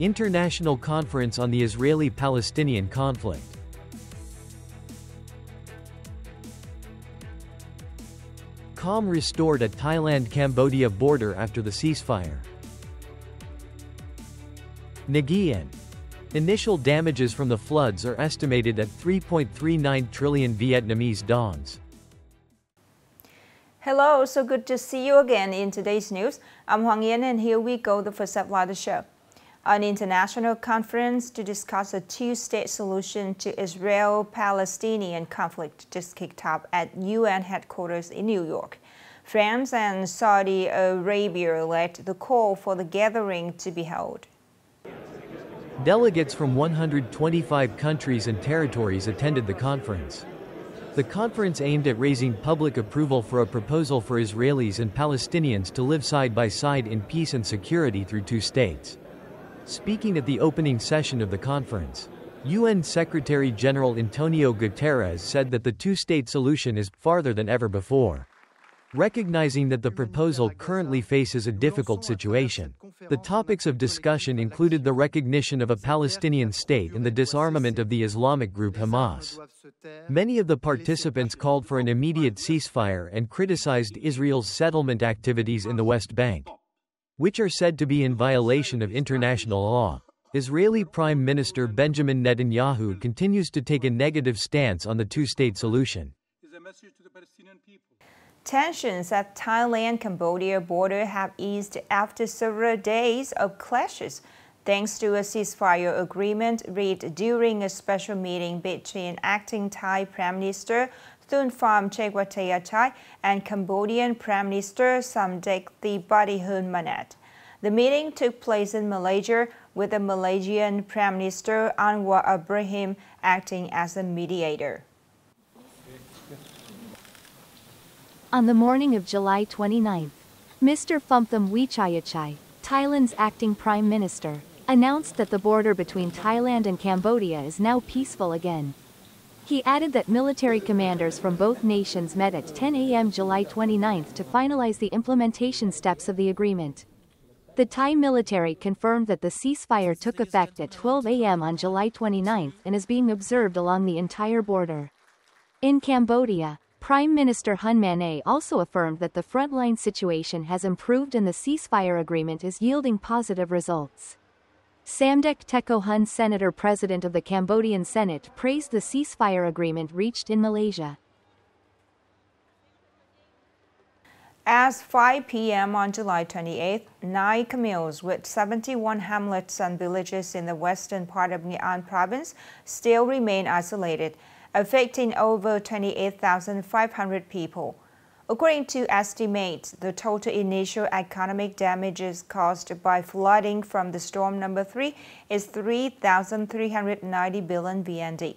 International Conference on the Israeli-Palestinian Conflict. Calm restored at Thailand-Cambodia border after the ceasefire. Nghệ. Initial damages from the floods are estimated at 3.39 trillion Vietnamese dong. Hello, so good to see you again in today's news. I'm Hoàng Yến and here we go, the first half of the show. An international conference to discuss a two-state solution to Israel-Palestinian conflict just kicked off at UN headquarters in New York. France and Saudi Arabia led the call for the gathering to be held. Delegates from 125 countries and territories attended the conference. The conference aimed at raising public approval for a proposal for Israelis and Palestinians to live side by side in peace and security through two states. Speaking at the opening session of the conference, UN Secretary-General Antonio Guterres said that the two-state solution is farther than ever before. Recognizing that the proposal currently faces a difficult situation, the topics of discussion included the recognition of a Palestinian state and the disarmament of the Islamic group Hamas. Many of the participants called for an immediate ceasefire and criticized Israel's settlement activities in the West Bank, which are said to be in violation of international law. Israeli Prime Minister Benjamin Netanyahu continues to take a negative stance on the two-state solution. Tensions at Thailand-Cambodia border have eased after several days of clashes, thanks to a ceasefire agreement reached during a special meeting between acting Thai Prime Minister Thunpham Chekwathayachai and Cambodian Prime Minister Samdech Thibadihun Manat. The meeting took place in Malaysia, with the Malaysian Prime Minister Anwar Ibrahim acting as a mediator. On the morning of July 29, Mr. Phumtham Wechayachai, Thailand's acting Prime Minister, announced that the border between Thailand and Cambodia is now peaceful again. He added that military commanders from both nations met at 10 a.m. July 29 to finalize the implementation steps of the agreement. The Thai military confirmed that the ceasefire took effect at 12 a.m. on July 29 and is being observed along the entire border. In Cambodia, Prime Minister Hun Manet also affirmed that the frontline situation has improved and the ceasefire agreement is yielding positive results. Samdech Techohun, Senator President of the Cambodian Senate, praised the ceasefire agreement reached in Malaysia. As 5 p.m. on July 28, 9 communes with 71 hamlets and villages in the western part of Nghệ An province still remain isolated, affecting over 28,500 people. According to estimates, the total initial economic damages caused by flooding from the storm number 3 is 3,390 billion VND.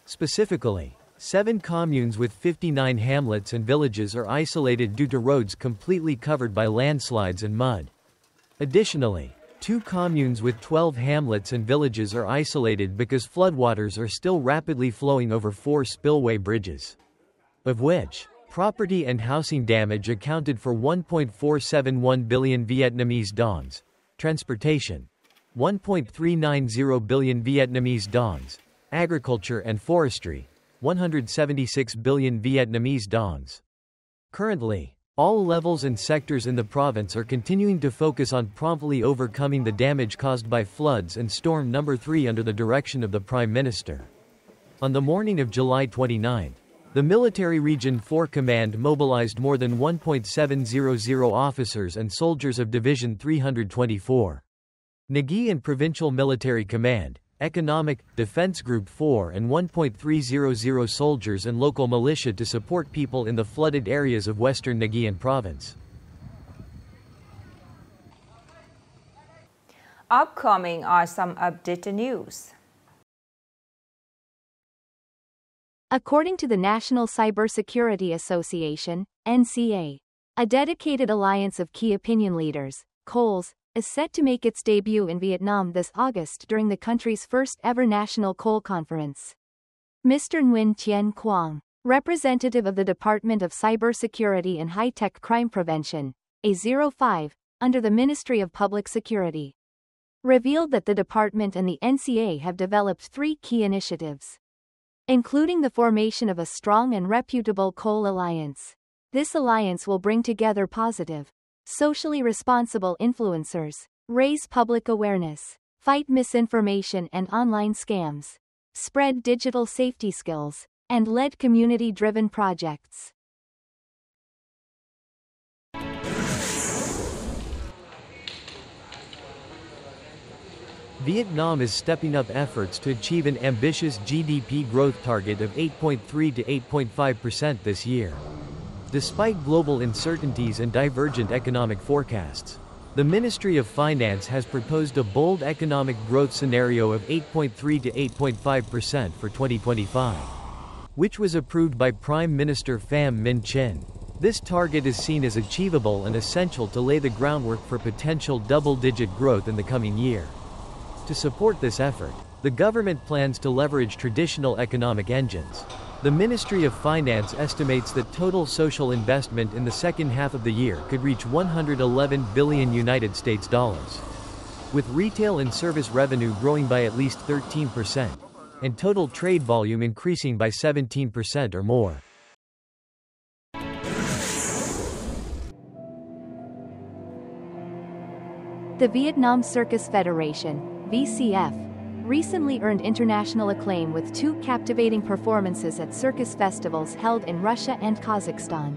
Specifically, 7 communes with 59 hamlets and villages are isolated due to roads completely covered by landslides and mud. Additionally, 2 communes with 12 hamlets and villages are isolated because floodwaters are still rapidly flowing over 4 spillway bridges, of which property and housing damage accounted for 1.471 billion Vietnamese dongs, transportation 1.390 billion Vietnamese dongs, agriculture and forestry 176 billion Vietnamese dongs. Currently, all levels and sectors in the province are continuing to focus on promptly overcoming the damage caused by floods and storm number 3 under the direction of the Prime Minister. On the morning of July 29, the Military Region 4 Command mobilized more than 1.700 officers and soldiers of Division 324. Nghệ and Provincial Military Command, Economic, Defense Group 4 and 1.300 soldiers and local militia to support people in the flooded areas of western Nghệ An province. Upcoming are some updated news. According to the National Cybersecurity Association, NCA, a dedicated alliance of key opinion leaders, COLs, is set to make its debut in Vietnam this August during the country's first ever National Coal Conference. Mr. Nguyen Tien Quang, representative of the Department of Cybersecurity and High-Tech Crime Prevention, A05, under the Ministry of Public Security, revealed that the department and the NCA have developed 3 key initiatives, including the formation of a strong and reputable coal alliance. This alliance will bring together positive, socially responsible influencers, raise public awareness, fight misinformation and online scams, spread digital safety skills, and lead community-driven projects. Vietnam is stepping up efforts to achieve an ambitious GDP growth target of 8.3 to 8.5% this year. Despite global uncertainties and divergent economic forecasts, the Ministry of Finance has proposed a bold economic growth scenario of 8.3 to 8.5% for 2025, which was approved by Prime Minister Pham Minh Chinh. This target is seen as achievable and essential to lay the groundwork for potential double-digit growth in the coming year. To support this effort, the government plans to leverage traditional economic engines. The Ministry of Finance estimates that total social investment in the second half of the year could reach $111 billion, with retail and service revenue growing by at least 13%, and total trade volume increasing by 17% or more. The Vietnam Circus Federation, VCF, recently earned international acclaim with 2 captivating performances at circus festivals held in Russia and Kazakhstan.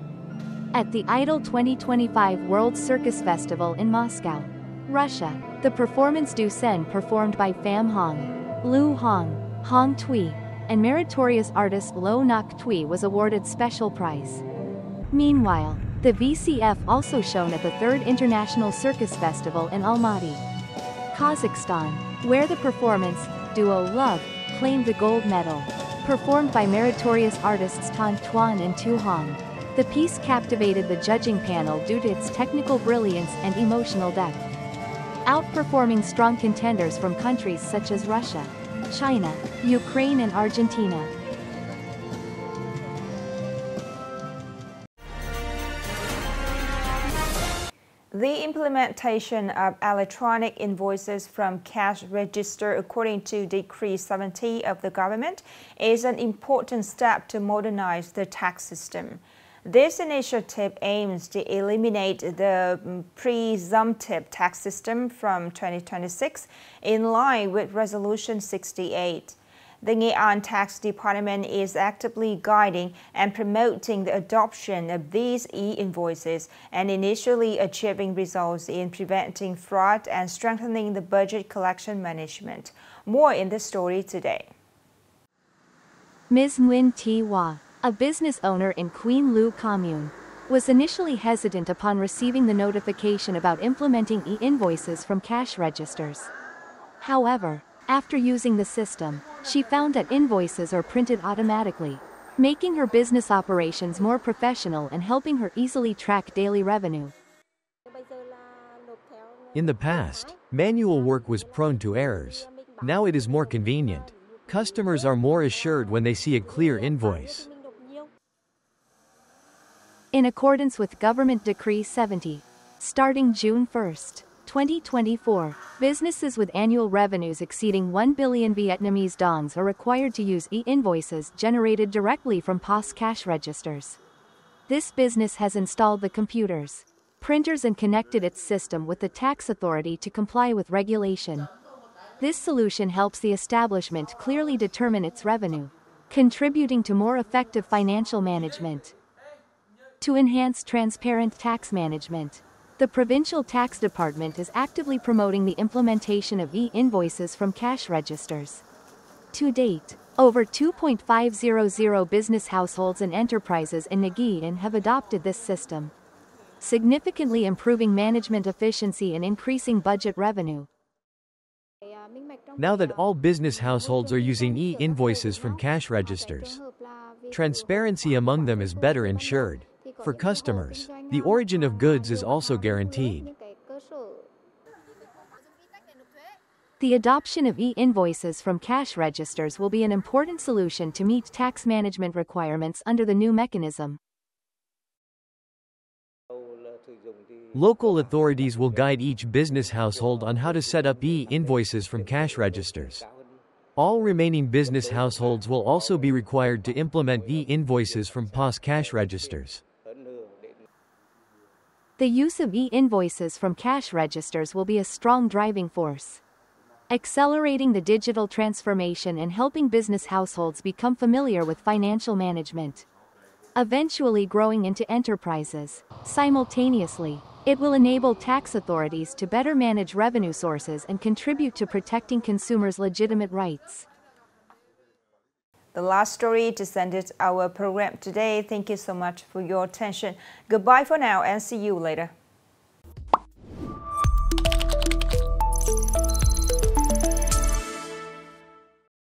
At the Idol 2025 World Circus Festival in Moscow, Russia, the performance Du Sen performed by Pham Hong, Lu Hong, Hong Tui, and meritorious artist Lo Nak Tui was awarded special prize. Meanwhile, the VCF also shone at the 3rd International Circus Festival in Almaty, Kazakhstan, where the performance, Duo Love, claimed the gold medal. Performed by meritorious artists Tan Tuan and Tu Hong, the piece captivated the judging panel due to its technical brilliance and emotional depth, outperforming strong contenders from countries such as Russia, China, Ukraine and Argentina. The implementation of electronic invoices from cash register, according to Decree 70 of the government, is an important step to modernize the tax system. This initiative aims to eliminate the presumptive tax system from 2026 in line with Resolution 68. The Nghệ An Tax Department is actively guiding and promoting the adoption of these e-invoices and initially achieving results in preventing fraud and strengthening the budget collection management. More in the story today. Ms. Nguyen Thi Hoa, a business owner in Queen Lu Commune, was initially hesitant upon receiving the notification about implementing e-invoices from cash registers. However, after using the system, she found that invoices are printed automatically, making her business operations more professional and helping her easily track daily revenue. In the past, manual work was prone to errors. Now it is more convenient. Customers are more assured when they see a clear invoice. In accordance with Government Decree 70, starting June 1, 2024, businesses with annual revenues exceeding 1 billion Vietnamese dongs are required to use e-invoices generated directly from POS cash registers. This business has installed the computers, printers and connected its system with the tax authority to comply with regulation. This solution helps the establishment clearly determine its revenue, contributing to more effective financial management. To enhance transparent tax management, the Provincial Tax Department is actively promoting the implementation of e-invoices from cash registers. To date, over 2.500 business households and enterprises in Nghệ An have adopted this system, significantly improving management efficiency and increasing budget revenue. Now that all business households are using e-invoices from cash registers, transparency among them is better ensured. For customers, the origin of goods is also guaranteed. The adoption of e-invoices from cash registers will be an important solution to meet tax management requirements under the new mechanism. Local authorities will guide each business household on how to set up e-invoices from cash registers. All remaining business households will also be required to implement e-invoices from POS cash registers. The use of e-invoices from cash registers will be a strong driving force, accelerating the digital transformation and helping business households become familiar with financial management, eventually growing into enterprises. Simultaneously, it will enable tax authorities to better manage revenue sources and contribute to protecting consumers' legitimate rights. The last story just ended our program today. Thank you so much for your attention. Goodbye for now and see you later.